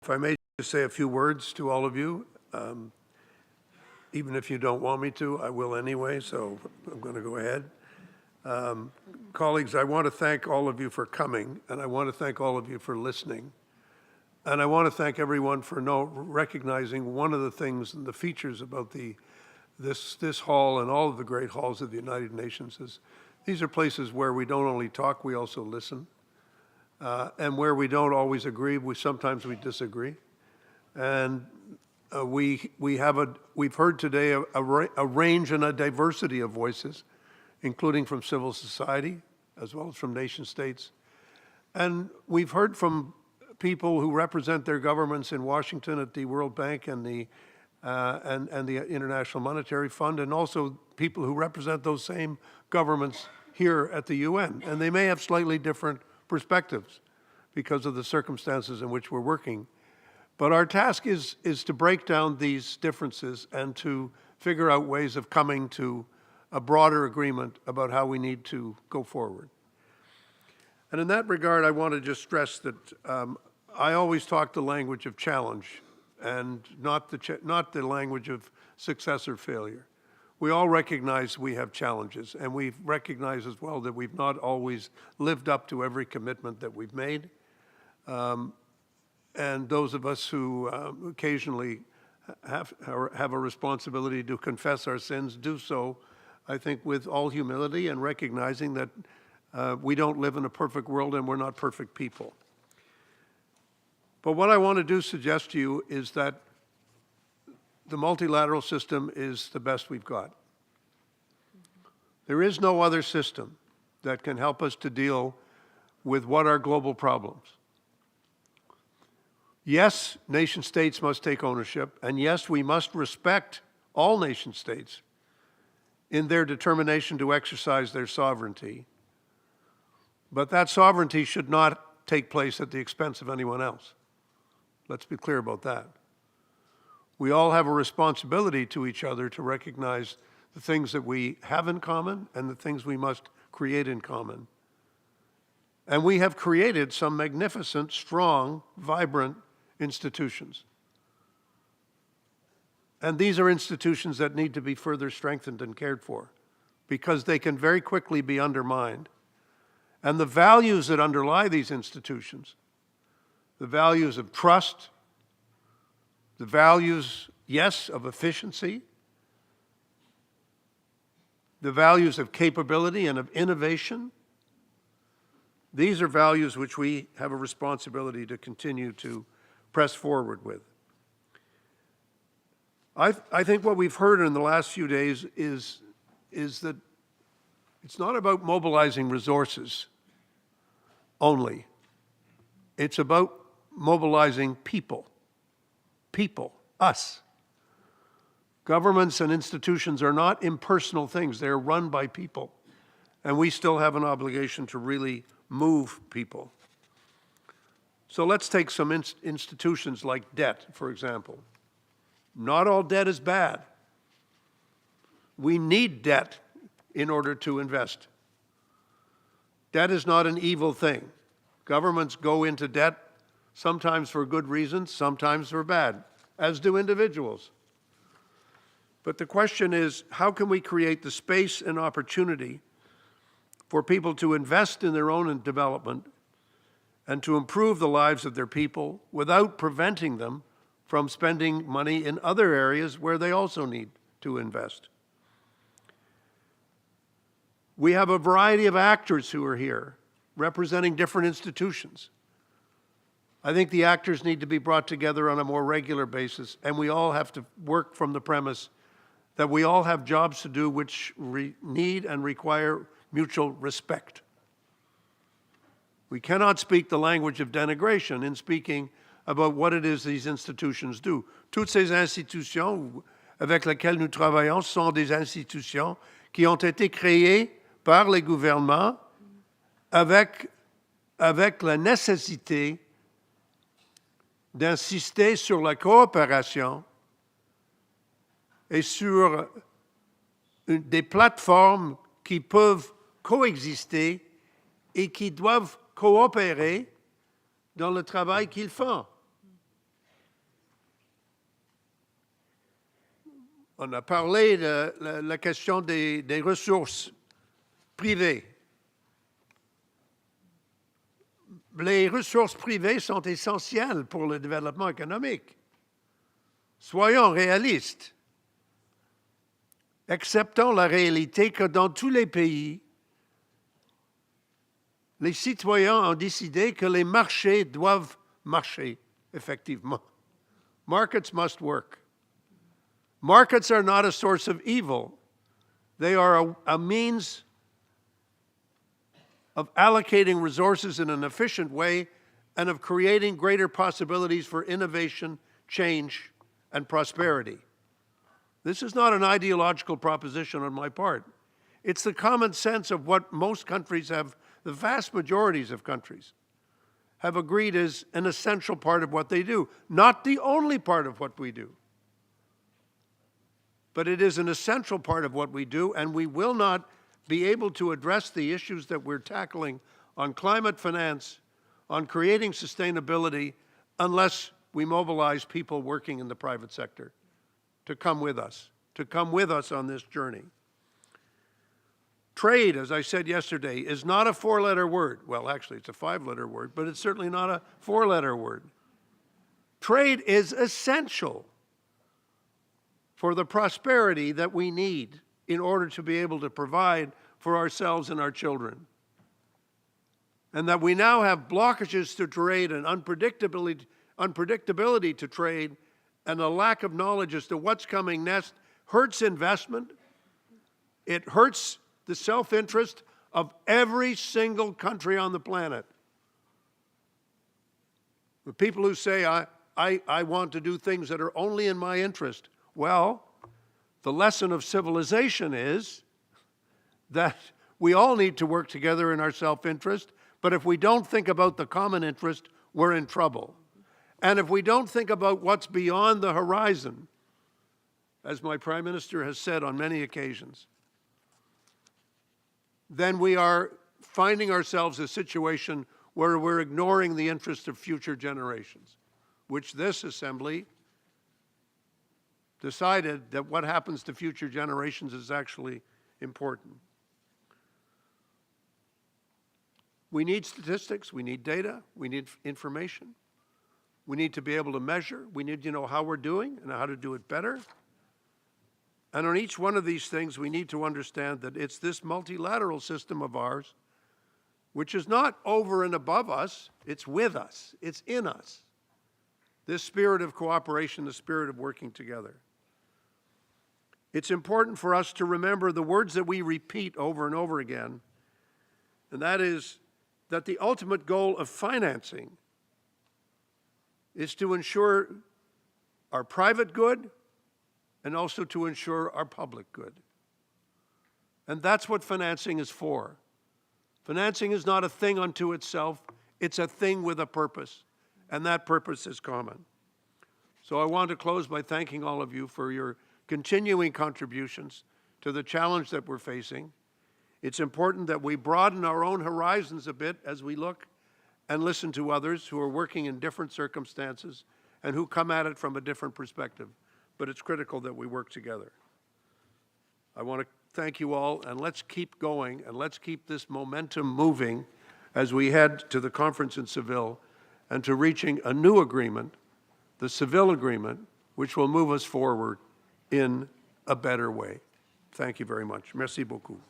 If I may just say a few words to all of you, even if you don't want me to, I will anyway, so I'm going to go ahead. Colleagues, I want to thank all of you for coming, and I want to thank all of you for listening. And I want to thank everyone for recognizing one of the things and the features about this hall and all of the great halls of the United Nations is these are places where we don't only talk, we also listen. And where we don't always agree, sometimes we disagree. And we've heard today a range and a diversity of voices, including from civil society, as well as from nation states. And we've heard from people who represent their governments in Washington at the World Bank and the International Monetary Fund, and also people who represent those same governments here at the UN. And they may have slightly different perspectives because of the circumstances in which we're working. But our task is to break down these differences and to figure out ways of coming to a broader agreement about how we need to go forward. And in that regard, I want to just stress that I always talk the language of challenge and not the language of success or failure. We all recognize we have challenges, and we recognize as well that we've not always lived up to every commitment that we've made. And those of us who occasionally have a responsibility to confess our sins do so, I think, with all humility and recognizing that we don't live in a perfect world and we're not perfect people. But what I want to suggest to you is that the multilateral system is the best we've got. There is no other system that can help us to deal with what are global problems. Yes, nation states must take ownership, and yes, we must respect all nation states in their determination to exercise their sovereignty. But that sovereignty should not take place at the expense of anyone else. Let's be clear about that. We all have a responsibility to each other to recognize the things that we have in common and the things we must create in common. And we have created some magnificent, strong, vibrant institutions. And these are institutions that need to be further strengthened and cared for because they can very quickly be undermined. And the values that underlie these institutions, the values of trust, the values, yes, of efficiency, the values of capability and of innovation, these are values which we have a responsibility to continue to press forward with. I think what we've heard in the last few days is that it's not about mobilizing resources only. It's about mobilizing people, us. Governments and institutions are not impersonal things. They're run by people. And we still have an obligation to really move people. So let's take some institutions like debt, for example. Not all debt is bad. We need debt in order to invest. Debt is not an evil thing. Governments go into debt sometimes for good reasons, sometimes for bad, as do individuals. But the question is, how can we create the space and opportunity for people to invest in their own development and to improve the lives of their people without preventing them from spending money in other areas where they also need to invest? We have a variety of actors who are here representing different institutions. I think the actors need to be brought together on a more regular basis, and we all have to work from the premise that we all have jobs to do which need and require mutual respect. We cannot speak the language of denigration in speaking about what it is these institutions do. Toutes ces institutions avec lesquelles nous travaillons sont des institutions qui ont été créées par les gouvernements avec la nécessité d'insister sur la coopération et sur des plateformes qui peuvent coexister et qui doivent coopérer dans le travail qu'ils font. On a parlé de la question des ressources privées. Les ressources privées sont essentielles pour le développement économique. Soyons réalistes. Acceptons la réalité que dans tous les pays, les citoyens ont décidé que les marchés doivent marcher, effectivement. Markets must work. Markets are not a source of evil. They are a means of allocating resources in an efficient way and of creating greater possibilities for innovation, change, and prosperity. This is not an ideological proposition on my part. It's the common sense of what most countries have, the vast majorities of countries, have agreed is an essential part of what they do. Not the only part of what we do, but it is an essential part of what we do, and we will not be able to address the issues that we're tackling on climate finance, on creating sustainability, unless we mobilize people working in the private sector to come with us on this journey. Trade, as I said yesterday, is not a four-letter word. Well, actually, it's a five-letter word, but it's certainly not a four-letter word. Trade is essential for the prosperity that we need in order to be able to provide for ourselves and our children. And that we now have blockages to trade and unpredictability to trade and a lack of knowledge as to what's coming next hurts investment. It hurts the self-interest of every single country on the planet. The people who say, I want to do things that are only in my interest. Well, the lesson of civilization is that we all need to work together in our self-interest, but if we don't think about the common interest, we're in trouble. And if we don't think about what's beyond the horizon, as my Prime Minister has said on many occasions, then we are finding ourselves in a situation where we're ignoring the interests of future generations, which this Assembly decided that what happens to future generations is actually important. We need statistics, we need data, we need information. We need to be able to measure, we need to know how we're doing and how to do it better. And on each one of these things, we need to understand that it's this multilateral system of ours, which is not over and above us, it's with us, it's in us. This spirit of cooperation, the spirit of working together. It's important for us to remember the words that we repeat over and over again, and that is that the ultimate goal of financing is to ensure our private good and also to ensure our public good. And that's what financing is for. Financing is not a thing unto itself, it's a thing with a purpose, and that purpose is common. So I want to close by thanking all of you for your continuing contributions to the challenge that we're facing. It's important that we broaden our own horizons a bit as we look and listen to others who are working in different circumstances and who come at it from a different perspective. But it's critical that we work together. I want to thank you all, and let's keep going, and let's keep this momentum moving as we head to the conference in Seville and to reaching a new agreement, the Seville Agreement, which will move us forward in a better way. Thank you very much. Merci beaucoup.